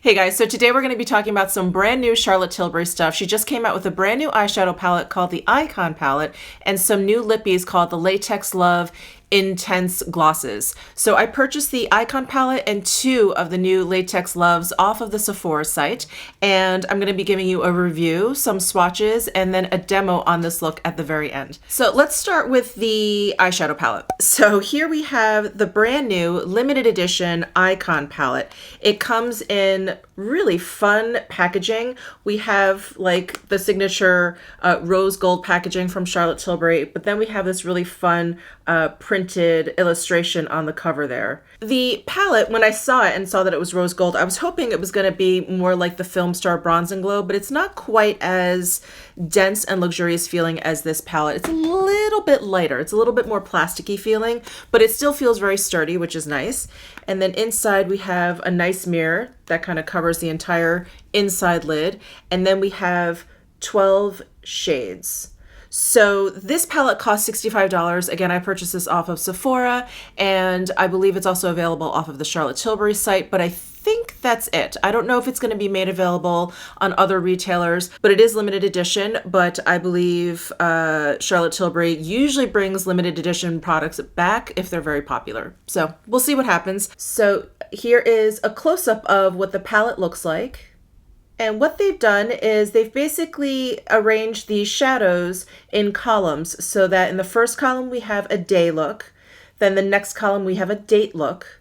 Hey guys, so today we're going to be talking about some brand new Charlotte Tilbury stuff. She just came out with a brand new eyeshadow palette called the Icon palette and some new lippies called the Latex Love Intense Glosses. So I purchased the Icon palette and two of the new Latex Loves off of the Sephora site, and I'm going to be giving you a review, some swatches, and then a demo on this look at the very end. So let's start with the eyeshadow palette. So here we have the brand new limited edition Icon palette. It comes in really fun packaging. We have like the signature rose gold packaging from Charlotte Tilbury, but then we have this really fun printed illustration on the cover there. The palette, when I saw it and saw that it was rose gold, I was hoping it was going to be more like the Film Star Bronze and Glow, but it's not quite as dense and luxurious feeling as this palette. It's a little bit lighter. It's a little bit more plasticky feeling, but it still feels very sturdy, which is nice. And then inside we have a nice mirror that kind of covers the entire inside lid. And then we have 12 shades. So this palette costs $65. Again, I purchased this off of Sephora, and I believe it's also available off of the Charlotte Tilbury site, but I think that's it. I don't know if it's going to be made available on other retailers, but it is limited edition. But I believe Charlotte Tilbury usually brings limited edition products back if they're very popular. So we'll see what happens. So here is a close-up of what the palette looks like. And what they've done is they've basically arranged these shadows in columns so that in the first column we have a day look, then the next column we have a date look,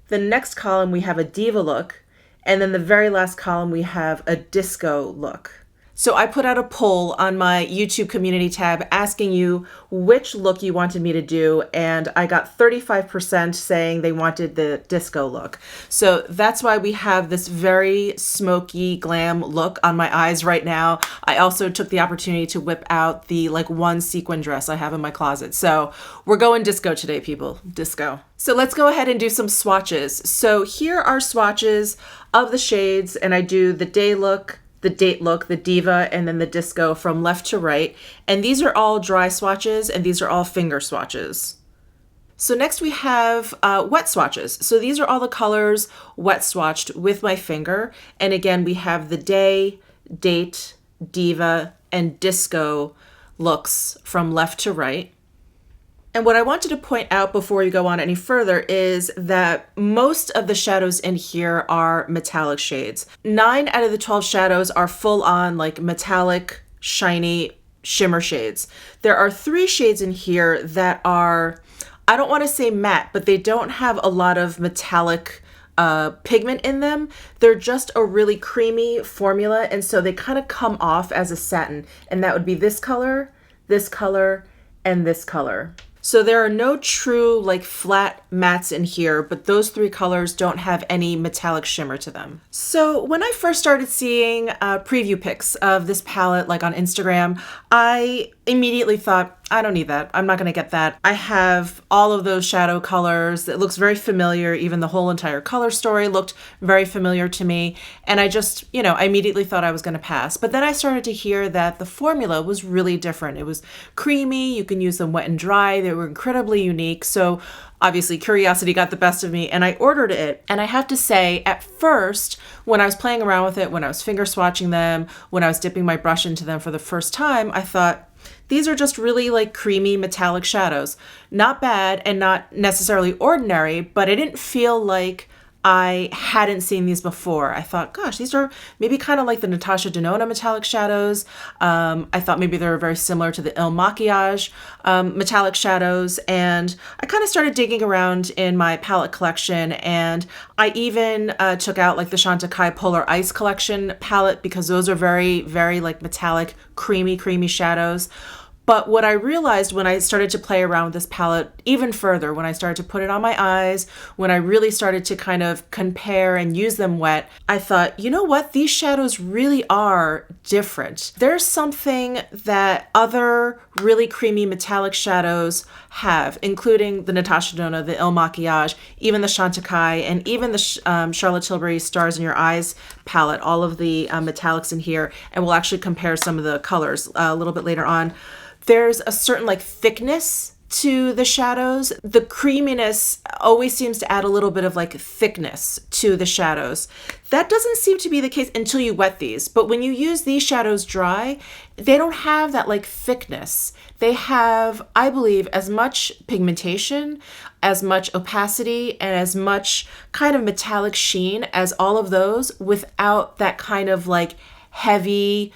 the next column we have a diva look, and then the very last column we have a disco look. So I put out a poll on my YouTube community tab asking you which look you wanted me to do, and I got 35% saying they wanted the disco look. So that's why we have this very smoky glam look on my eyes right now. I also took the opportunity to whip out the one sequin dress I have in my closet. So we're going disco today, people. Disco. So let's go ahead and do some swatches. So here are swatches of the shades, and I do the day look, the date look, the diva, and then the disco from left to right. And these are all dry swatches, and these are all finger swatches. So next we have wet swatches. So these are all the colors wet swatched with my finger. And again, we have the day, date, diva, and disco looks from left to right. And what I wanted to point out before we go on any further is that most of the shadows in here are metallic shades. 9 out of the 12 shadows are full on metallic, shiny shimmer shades. There are 3 shades in here that are, I don't want to say matte, but they don't have a lot of metallic pigment in them. They're just a really creamy formula, and so they kind of come off as a satin. And that would be this color, and this color. So there are no true flat mattes in here, but those 3 colors don't have any metallic shimmer to them. So when I first started seeing preview pics of this palette on Instagram, I immediately thought, I don't need that. I'm not going to get that. I have all of those shadow colors. It looks very familiar. Even the whole entire color story looked very familiar to me. And I just, I immediately thought I was going to pass. But then I started to hear that the formula was really different. It was creamy. You can use them wet and dry. They were incredibly unique. So obviously curiosity got the best of me and I ordered it. And I have to say, at first, when I was playing around with it, when I was finger swatching them, when I was dipping my brush into them for the first time, I thought, these are just really creamy metallic shadows. Not bad and not necessarily ordinary, but I didn't feel like I hadn't seen these before. I thought, gosh, these are maybe kind of like the Natasha Denona metallic shadows. I thought maybe they were very similar to the Il Maquillage metallic shadows. And I kind of started digging around in my palette collection. And I even took out the Chantecaille Polar Ice collection palette because those are very, very metallic, creamy shadows. But what I realized when I started to play around with this palette even further, when I started to put it on my eyes, when I really started to kind of compare and use them wet, I thought, you know what? These shadows really are different. There's something that other really creamy metallic shadows have, including the Natasha Denona, the Il Maquillage, even the Chantecaille, and even the Charlotte Tilbury Stars in Your Eyes palette, all of the metallics in here. And we'll actually compare some of the colors a little bit later on. There's a certain thickness to the shadows. The creaminess always seems to add a little bit of like thickness to the shadows. That doesn't seem to be the case until you wet these. But when you use these shadows dry, they don't have that like thickness. They have, I believe, as much pigmentation, as much opacity, and as much kind of metallic sheen as all of those without that kind of like heavy,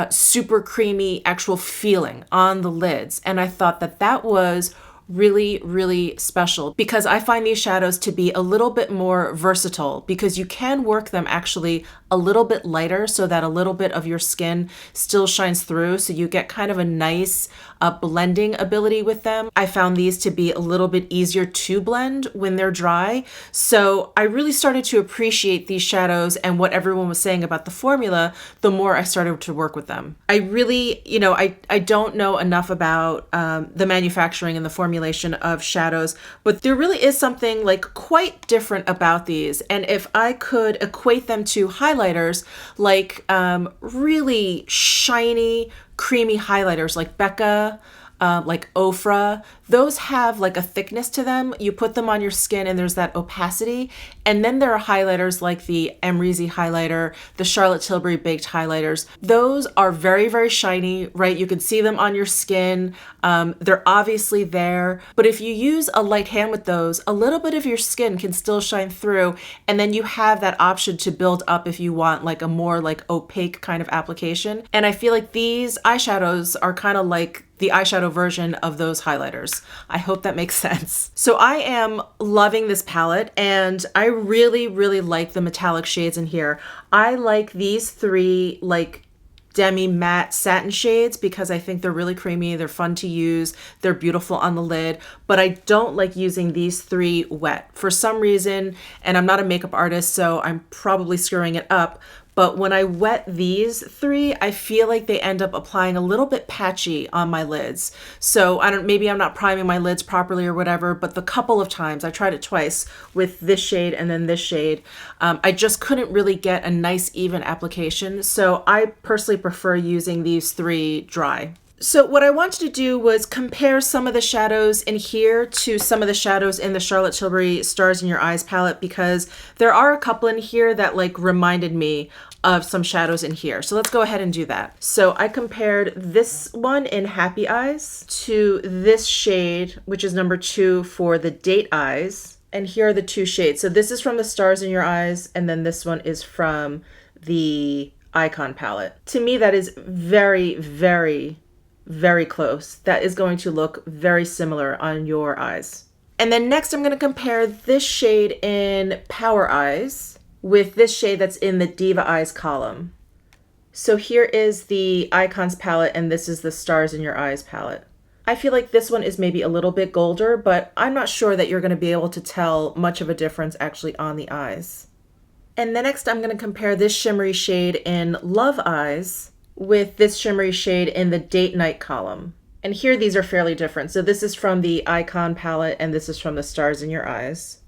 super creamy actual feeling on the lids. And I thought that that was really, really special because I find these shadows to be a little bit more versatile because you can work them actually a little bit lighter so that a little bit of your skin still shines through. So you get kind of a nice blending ability with them. I found these to be a little bit easier to blend when they're dry. So I really started to appreciate these shadows and what everyone was saying about the formula, the more I started to work with them. I really, I don't know enough about the manufacturing and the formulation of shadows, but there really is something like quite different about these. And if I could equate them to highlighters, like really shiny, creamy highlighters like Becca, like Ofra, those have like a thickness to them. You put them on your skin and there's that opacity. And then there are highlighters like the Emreezy highlighter, the Charlotte Tilbury baked highlighters. Those are very, very shiny, right? You can see them on your skin. They're obviously there. But if you use a light hand with those, a little bit of your skin can still shine through. And then you have that option to build up if you want like a more like opaque kind of application. And I feel like these eyeshadows are kind of like the eyeshadow version of those highlighters. I hope that makes sense. So I am loving this palette and I really, really like the metallic shades in here. I like these three like demi matte satin shades because I think they're really creamy, they're fun to use, they're beautiful on the lid, but I don't like using these three wet. For some reason, and I'm not a makeup artist, so I'm probably screwing it up, but when I wet these three, I feel like they end up applying a little bit patchy on my lids. So maybe I'm not priming my lids properly or whatever, but the couple of times, I tried it twice with this shade and then this shade, I just couldn't really get a nice even application. So I personally prefer using these three dry. So what I wanted to do was compare some of the shadows in here to some of the shadows in the Charlotte Tilbury Stars in Your Eyes palette because there are a couple in here that like reminded me of some shadows in here. So let's go ahead and do that. So I compared this one in Happy Eyes to this shade, which is number 2 for the Date Eyes. And here are the two shades. So this is from the Stars in Your Eyes, and then this one is from the Icon palette. To me, that is very, very, very close. That is going to look very similar on your eyes. And then next I'm going to compare this shade in Power Eyes with this shade that's in the Diva Eyes column. So here is the Icons palette and this is the Stars in Your Eyes palette. I feel like this one is maybe a little bit golder, but I'm not sure that you're going to be able to tell much of a difference actually on the eyes. And then next I'm going to compare this shimmery shade in Love Eyes with this shimmery shade in the Date Night column. And here these are fairly different. So this is from the Icon palette and this is from the Stars in Your Eyes.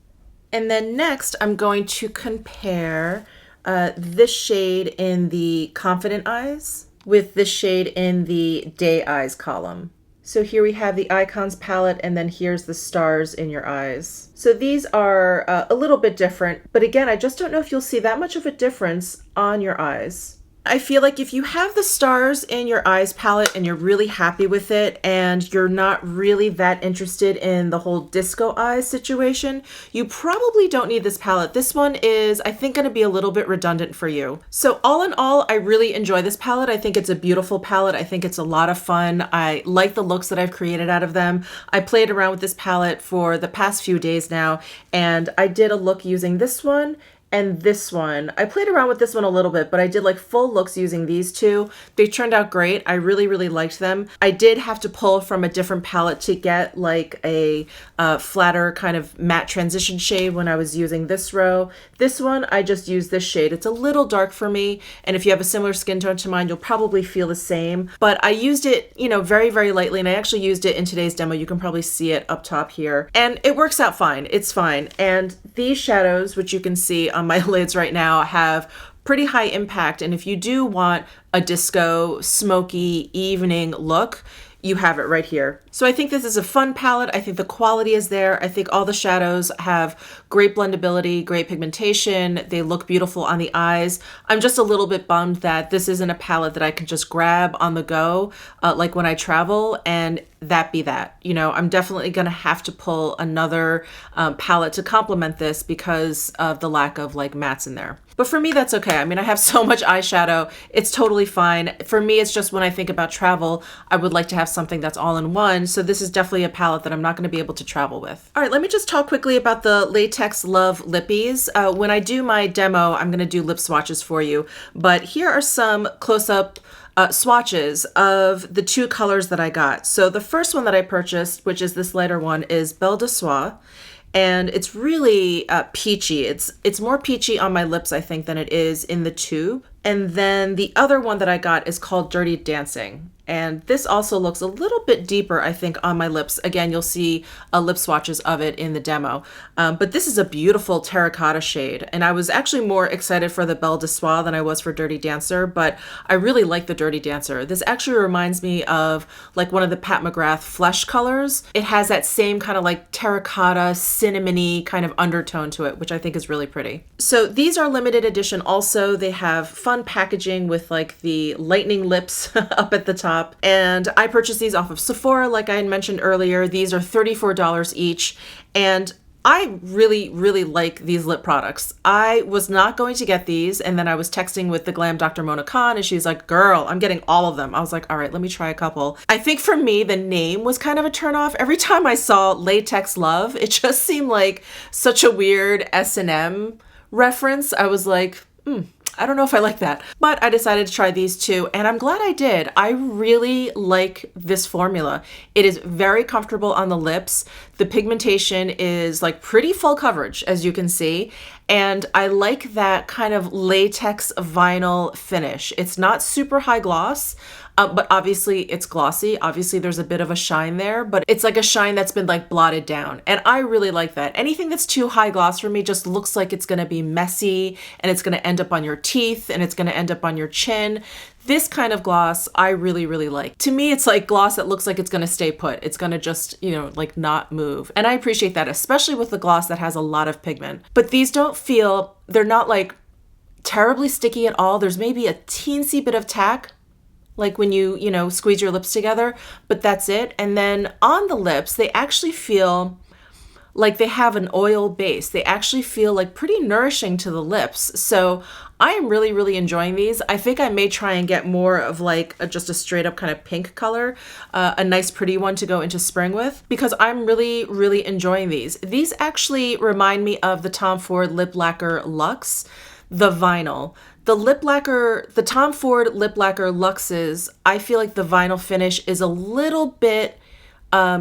And then next I'm going to compare this shade in the Confident Eyes with this shade in the Day Eyes column. So here we have the Icons palette and then here's the Stars in Your Eyes. So these are a little bit different, but again, I just don't know if you'll see that much of a difference on your eyes. I feel like if you have the Stars in Your Eyes palette and you're really happy with it and you're not really that interested in the whole disco eyes situation, you probably don't need this palette. This one is, I think, going to be a little bit redundant for you. So all in all, I really enjoy this palette. I think it's a beautiful palette. I think it's a lot of fun. I like the looks that I've created out of them. I played around with this palette for the past few days now, and I did a look using this one and this one. I played around with this one a little bit, but I did like full looks using these two. They turned out great. I really, really liked them. I did have to pull from a different palette to get like a flatter kind of matte transition shade when I was using this row. This one, I just used this shade. It's a little dark for me, and if you have a similar skin tone to mine, you'll probably feel the same. But I used it, very, very lightly, and I actually used it in today's demo. You can probably see it up top here. And it works out fine. It's fine. And these shadows, which you can see on my lids right now, have pretty high impact. And if you do want a disco, smoky evening look, you have it right here. So I think this is a fun palette. I think the quality is there. I think all the shadows have great blendability, great pigmentation. They look beautiful on the eyes. I'm just a little bit bummed that this isn't a palette that I can just grab on the go, like when I travel, and that be that. You know, I'm definitely gonna have to pull another palette to complement this because of the lack of like mattes in there. But for me, that's okay. I mean, I have so much eyeshadow. It's totally fine. For me, it's just when I think about travel, I would like to have something that's all in one. So this is definitely a palette that I'm not going to be able to travel with. All right, let me just talk quickly about the Latex Love Lippies. When I do my demo, I'm going to do lip swatches for you. But here are some close-up swatches of the two colors that I got. So the first one that I purchased, which is this lighter one, is Belle de Soir. And it's really peachy. It's more peachy on my lips, I think, than it is in the tube. And then the other one that I got is called Dirty Dancing. And this also looks a little bit deeper, I think, on my lips. Again, you'll see lip swatches of it in the demo. But this is a beautiful terracotta shade. And I was actually more excited for the Belle de Soir than I was for Dirty Dancer, but I really like the Dirty Dancer. This actually reminds me of like one of the Pat McGrath Flesh colors. It has that same kind of like terracotta, cinnamony kind of undertone to it, which I think is really pretty. So these are limited edition also. They have fun packaging with like the lightning lips up at the top. And I purchased these off of Sephora, like I had mentioned earlier. These are $34 each. And I really, really like these lip products. I was not going to get these. And then I was texting with the glam Dr. Mona Khan and she's like, girl, I'm getting all of them. I was like, all right, let me try a couple. I think for me, the name was kind of a turnoff. Every time I saw Latex Love, it just seemed like such a weird S&M reference. I was like, I don't know if I like that, but I decided to try these two and I'm glad I did. I really like this formula. It is very comfortable on the lips. The pigmentation is like pretty full coverage, as you can see. And I like that kind of latex vinyl finish. It's not super high gloss, but obviously it's glossy. Obviously there's a bit of a shine there, but it's like a shine that's been like blotted down. And I really like that. Anything that's too high gloss for me just looks like it's gonna be messy and it's gonna end up on your teeth and it's gonna end up on your chin. This kind of gloss I really, really like. To me, it's like gloss that looks like it's gonna stay put. It's gonna just, you know, like not move. And I appreciate that, especially with the gloss that has a lot of pigment. But these don't feel, they're not like terribly sticky at all. There's maybe a teensy bit of tack, like when you know, squeeze your lips together, but that's it. And then on the lips, they actually feel like they have an oil base. They actually feel like pretty nourishing to the lips. So I am really, really enjoying these. I think I may try and get more of like just a straight up kind of pink color, a nice pretty one to go into spring with, because I'm really, really enjoying these. These actually remind me of the Tom Ford Lip Lacquer Luxe, the vinyl. The lip lacquer, the Tom Ford Lip Lacquer Luxes, I feel like the vinyl finish is a little bit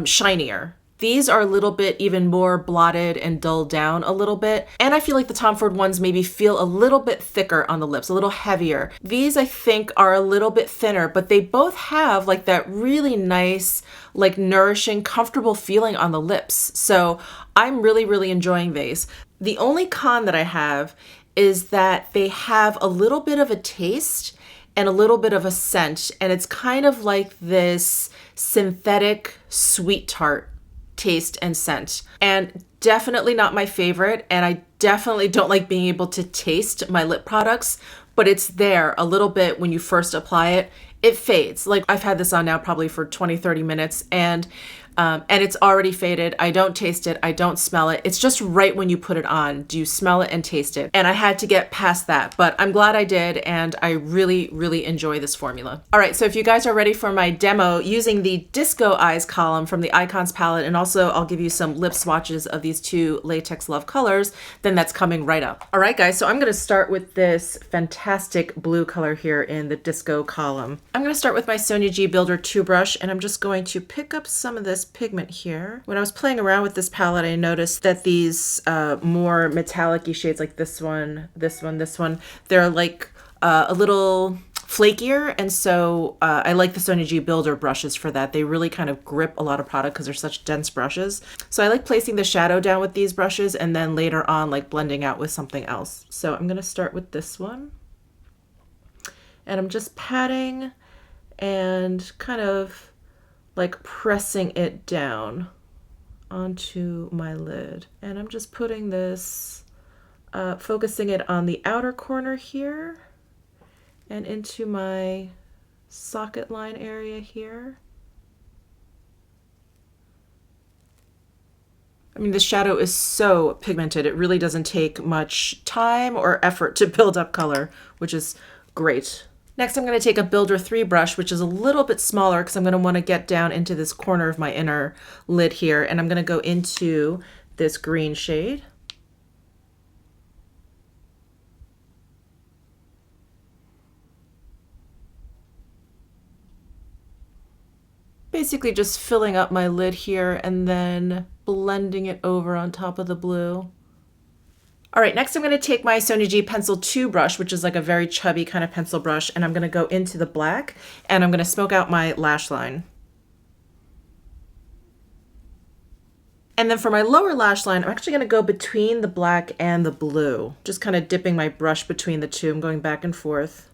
shinier. These are a little bit even more blotted and dulled down a little bit. And I feel like the Tom Ford ones maybe feel a little bit thicker on the lips, a little heavier. These I think are a little bit thinner, but they both have like that really nice, like nourishing, comfortable feeling on the lips. So I'm really, really enjoying these. The only con that I have is that they have a little bit of a taste and a little bit of a scent. And it's kind of like this synthetic sweet tart taste and scent, and definitely not my favorite. And I definitely don't like being able to taste my lip products, but it's there a little bit when you first apply it. It fades. Like I've had this on now probably for 20-30 minutes and it's already faded. I don't taste it. I don't smell it. It's just right when you put it on, do you smell it and taste it? And I had to get past that, but I'm glad I did. And I really, really enjoy this formula. All right. So if you guys are ready for my demo using the Disco Eyes column from the Icons palette, and also I'll give you some lip swatches of these two Latex Love colors, then that's coming right up. All right, guys. So I'm going to start with this fantastic blue color here in the Disco column. I'm going to start with my Sonia G Builder 2 brush, and I'm just going to pick up some of this pigment here. When I was playing around with this palette, I noticed that these more metallic-y shades like this one, this one, they're like a little flakier. And so I like the Sonia G Builder brushes for that. They really kind of grip a lot of product because they're such dense brushes. So I like placing the shadow down with these brushes and then later on like blending out with something else. So I'm going to start with this one. And I'm just patting and kind of like pressing it down onto my lid. And I'm just putting this, focusing it on the outer corner here and into my socket line area here. I mean, the shadow is so pigmented. It really doesn't take much time or effort to build up color, which is great. Next, I'm going to take a Builder 3 brush, which is a little bit smaller because I'm going to want to get down into this corner of my inner lid here. And I'm going to go into this green shade. Basically just filling up my lid here and then blending it over on top of the blue. All right, next I'm going to take my Sony G Pencil 2 brush, which is like a very chubby kind of pencil brush, and I'm going to go into the black and I'm going to smoke out my lash line. And then for my lower lash line, I'm actually going to go between the black and the blue, just kind of dipping my brush between the two and going back and forth.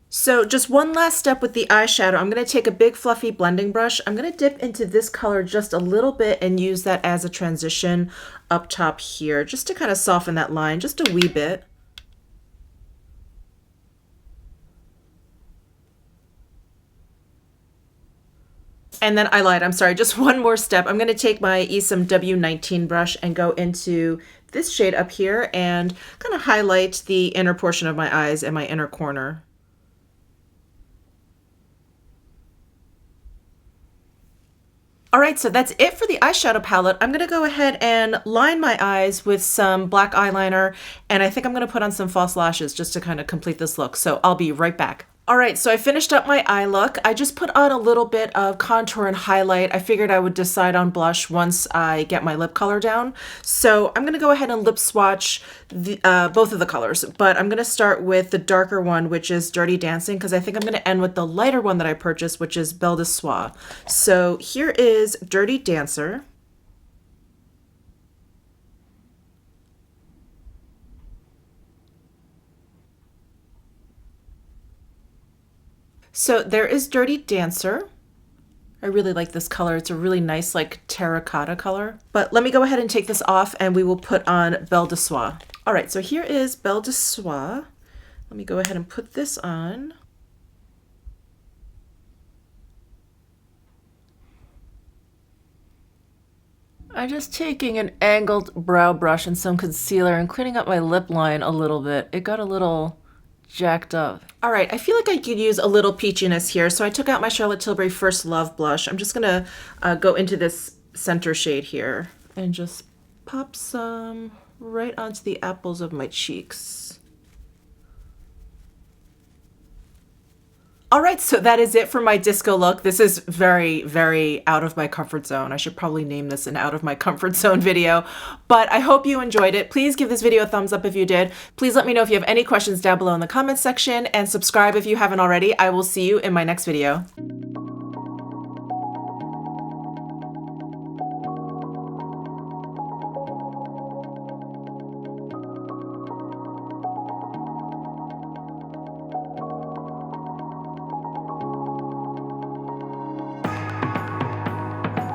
So just one last step with the eyeshadow. I'm going to take a big fluffy blending brush. I'm going to dip into this color just a little bit and use that as a transition up top here, just to kind of soften that line just a wee bit. And then I lied, I'm sorry, just one more step. I'm going to take my Esom W19 brush and go into this shade up here and kind of highlight the inner portion of my eyes and my inner corner. All right, so that's it for the eyeshadow palette. I'm gonna go ahead and line my eyes with some black eyeliner, and I think I'm gonna put on some false lashes just to kind of complete this look. So I'll be right back. All right, so I finished up my eye look. I just put on a little bit of contour and highlight. I figured I would decide on blush once I get my lip color down. So I'm gonna go ahead and lip swatch both of the colors, but I'm gonna start with the darker one, which is Dirty Dancing, because I think I'm gonna end with the lighter one that I purchased, which is Belle de Soir. So here is Dirty Dancer. So there is Dirty Dancer. I really like this color. It's a really nice like terracotta color. But let me go ahead and take this off and we will put on Belle de Soir. All right, so here is Belle de Soir. Let me go ahead and put this on. I'm just taking an angled brow brush and some concealer and cleaning up my lip line a little bit. It got a little jacked up. All right, I feel like I could use a little peachiness here, so I took out my Charlotte Tilbury First Love blush. I'm just gonna go into this center shade here and just pop some right onto the apples of my cheeks. All right, so that is it for my disco look. This is very, very out of my comfort zone. I should probably name this an out of my comfort zone video, but I hope you enjoyed it. Please give this video a thumbs up if you did. Please let me know if you have any questions down below in the comments section and subscribe if you haven't already. I will see you in my next video.